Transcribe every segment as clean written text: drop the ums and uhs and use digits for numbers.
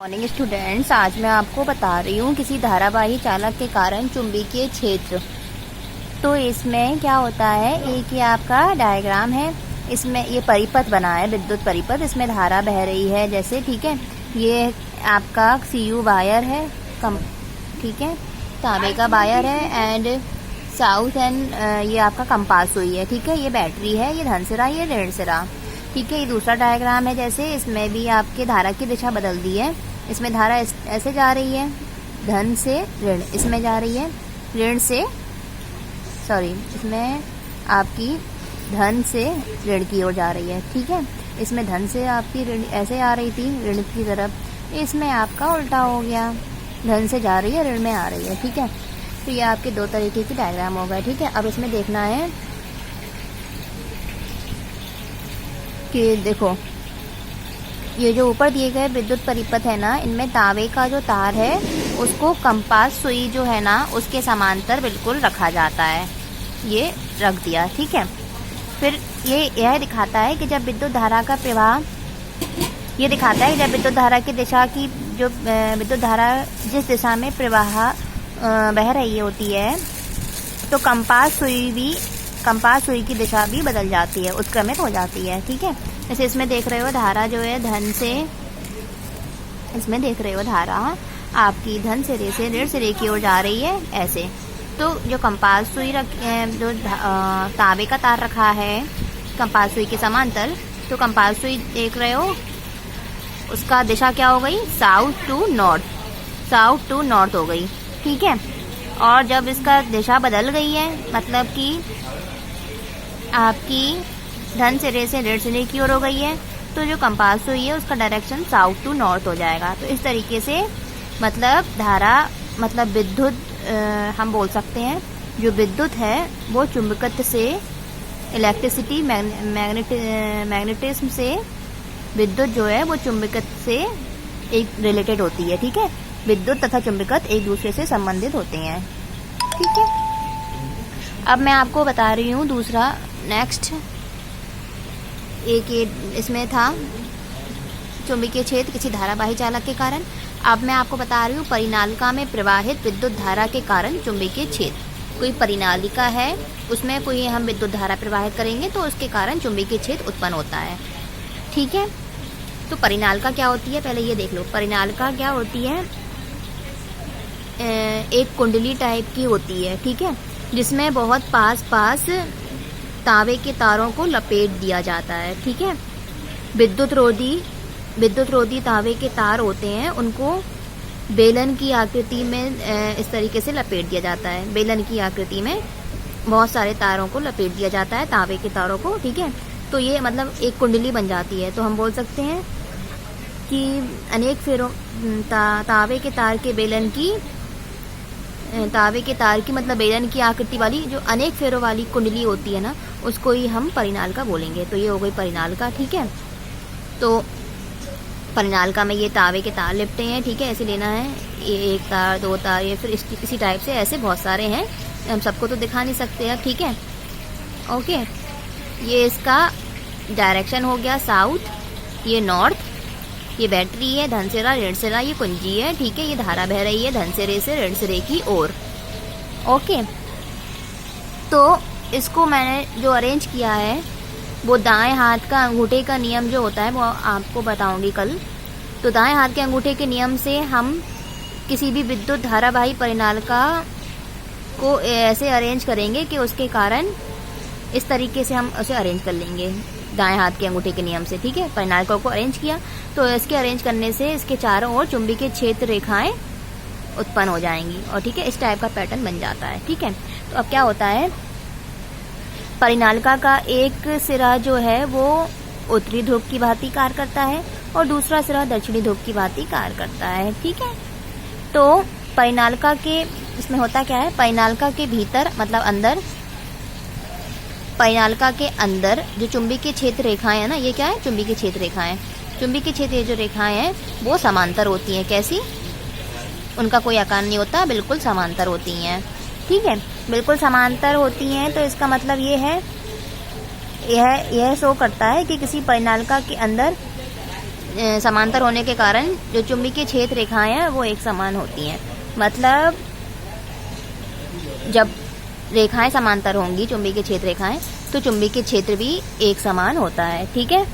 Morning students, आज मैं आपको बता रही हूँ किसी धारावाही चालक के कारण चुंबकीय क्षेत्र। तो इसमें क्या होता है, एक ये आपका डायग्राम है। इसमें ये परिपथ बना है, विद्युत परिपथ। इसमें धारा बह रही है जैसे, ठीक है। ये आपका CU वायर है, ठीक है, तांबे का वायर है। एंड साउथ एंड ये आपका कंपास हुई है, ठीक है। ये बैटरी है, ये धन सिरा, ये ऋण सिरा, ठीक है। ये दूसरा डायग्राम है जैसे, इसमें भी आपके धारा की दिशा बदल दी है। इसमें धारा ऐसे जा रही है, धन से ऋण, इसमें जा रही है ऋण से, सॉरी, इसमें आपकी धन से ऋण की ओर जा रही है, ठीक है। इसमें धन से आपकी ऋण ऐसे आ रही थी, ऋण की तरफ। इसमें आपका उल्टा हो गया, धन से जा रही है, ऋण में आ रही है, ठीक है। तो ये आपके दो तरीके की डायग्राम हो गए, ठीक है। अब इसमें देखना है कि देखो, ये जो ऊपर दिए गए विद्युत परिपथ है ना, इनमें तांबे का जो तार है उसको कंपास सुई जो है ना उसके समांतर बिल्कुल रखा जाता है। ये रख दिया, ठीक है। फिर यह दिखाता है कि जब विद्युत धारा का प्रवाह, ये दिखाता है कि जब विद्युत धारा की दिशा की, जो विद्युत धारा जिस दिशा में प्रवाह बह रही होती है, तो कंपास सुई की दिशा भी बदल जाती है, उत्क्रमित हो जाती है, ठीक है। जैसे इसमें देख रहे हो धारा जो है धन से, इसमें देख रहे हो धारा आपकी धन सिरे से ऋण सिरे की ओर जा रही है ऐसे। तो जो कंपास सुई जो तांबे का तार रखा है कंपास सुई के समांतर, तो कंपास सुई देख रहे हो, उसका दिशा क्या हो गई, साउथ टू नॉर्थ हो गई, ठीक है। और जब इसका दिशा बदल गई है, मतलब कि आपकी धन सिरे से ऋण सिरे की ओर हो गई है, तो जो कंपास सुई है उसका डायरेक्शन साउथ टू नॉर्थ हो जाएगा। तो इस तरीके से मतलब धारा, मतलब विद्युत, हम बोल सकते हैं जो विद्युत है वो चुंबकत्व से, इलेक्ट्रिसिटी मैग्नेटिज्म से, विद्युत जो है वो चुंबकत्व से एक रिलेटेड होती है, ठीक है। विद्युत तथा चुंबकत्व एक दूसरे से संबंधित होते हैं, ठीक है। अब मैं आपको बता रही हूँ दूसरा, नेक्स्ट एक ये इसमें था चुंबकीय क्षेत्र किसी धारावाही चालक के कारण। अब मैं आपको बता रही हूँ परिनालिका में प्रवाहित विद्युत धारा के कारण चुंबकीय क्षेत्र। कोई परिनालिका है, उसमें कोई हम विद्युत धारा प्रवाहित करेंगे तो उसके कारण चुंबकीय क्षेत्र उत्पन्न होता है, ठीक है। तो परिनालिका क्या होती है, पहले ये देख लो। परिनालिका क्या होती है, एक कुंडली टाइप की होती है, ठीक है, जिसमें बहुत पास तांबे के तारों को लपेट दिया जाता है, ठीक है। विद्युत रोधी तांबे के तार होते हैं, उनको बेलन की आकृति में इस तरीके से लपेट दिया जाता है। बेलन की आकृति में बहुत सारे तारों को लपेट दिया जाता है, तांबे के तारों को, ठीक है। तो ये मतलब एक कुंडली बन जाती है। तो हम बोल सकते हैं कि अनेक फेरों तांबे के तार की मतलब बेलन की आकृति वाली जो अनेक फेरों वाली कुंडली होती है ना, उसको ही हम परिनालिका बोलेंगे। तो ये हो गई परिनालिका, ठीक है। तो परिनालिका में ये तांबे के तार लिपटे हैं, ठीक है, ऐसे लेना है, ये एक तार, दो तार, ये फिर इसी टाइप से ऐसे बहुत सारे हैं, हम सबको तो दिखा नहीं सकते अब, ठीक है, ओके। ये इसका डायरेक्शन हो गया साउथ, ये नॉर्थ, ये बैटरी है, धन सिरा ऋण सिरा, ये कुंजी है, ठीक है। ये धारा बह रही है धन सिरे से ऋण सिरे की ओर, ओके। तो इसको मैंने जो अरेंज किया है वो दाएं हाथ का अंगूठे का नियम जो होता है वो आपको बताऊंगी कल। तो दाएं हाथ के अंगूठे के नियम से हम किसी भी विद्युत धारावाही परिनालिका को ऐसे अरेंज करेंगे कि उसके कारण इस तरीके से हम उसे अरेंज कर लेंगे दाएं हाथ के अंगूठे के नियम से, ठीक है। परिनालिका को अरेंज किया तो इसके अरेंज करने से इसके चारों ओर चुंबकीय क्षेत्र रेखाएं उत्पन्न हो जाएंगी, और ठीक है, इस टाइप का पैटर्न बन जाता है, ठीक है। तो अब क्या होता है, परिनालिका का एक सिरा जो है वो उत्तरी ध्रुव की भांति कार्य करता है और दूसरा सिरा दक्षिणी ध्रुव की भांति कार्य करता है, ठीक है। तो परिनालिका के इसमें होता क्या है, परिनालिका के भीतर मतलब अंदर, परिनालिका के अंदर जो चुंबकीय क्षेत्र रेखाएं है ना, ये क्या है, चुंबकीय क्षेत्र रेखाएं। चुंबकीय क्षेत्र जो रेखाएं हैं वो समांतर होती हैं, कैसी, उनका कोई आकार नहीं होता, बिल्कुल समांतर होती हैं, ठीक है, बिल्कुल समांतर होती हैं। तो इसका मतलब ये है, यह शो करता है कि किसी परिनालिका के अंदर समांतर होने के कारण जो चुंबकीय क्षेत्र रेखाएं हैं वो एक समान होती हैं। मतलब जब रेखाएं समांतर होंगी, चुंबकीय क्षेत्र रेखाएं, तो चुंबकीय क्षेत्र भी एक समान होता है। ठीक है,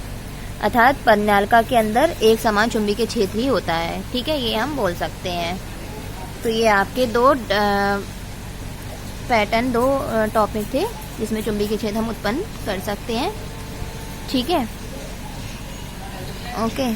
अर्थात परिनालिका के अंदर एक समान चुंबकीय क्षेत्र ही होता है। ठीक है, ये हम बोल सकते हैं। तो ये आपके दो पैटर्न, दो टॉपिक थे जिसमें चुंबकीय क्षेत्र हम उत्पन्न कर सकते हैं। ठीक है, ओके।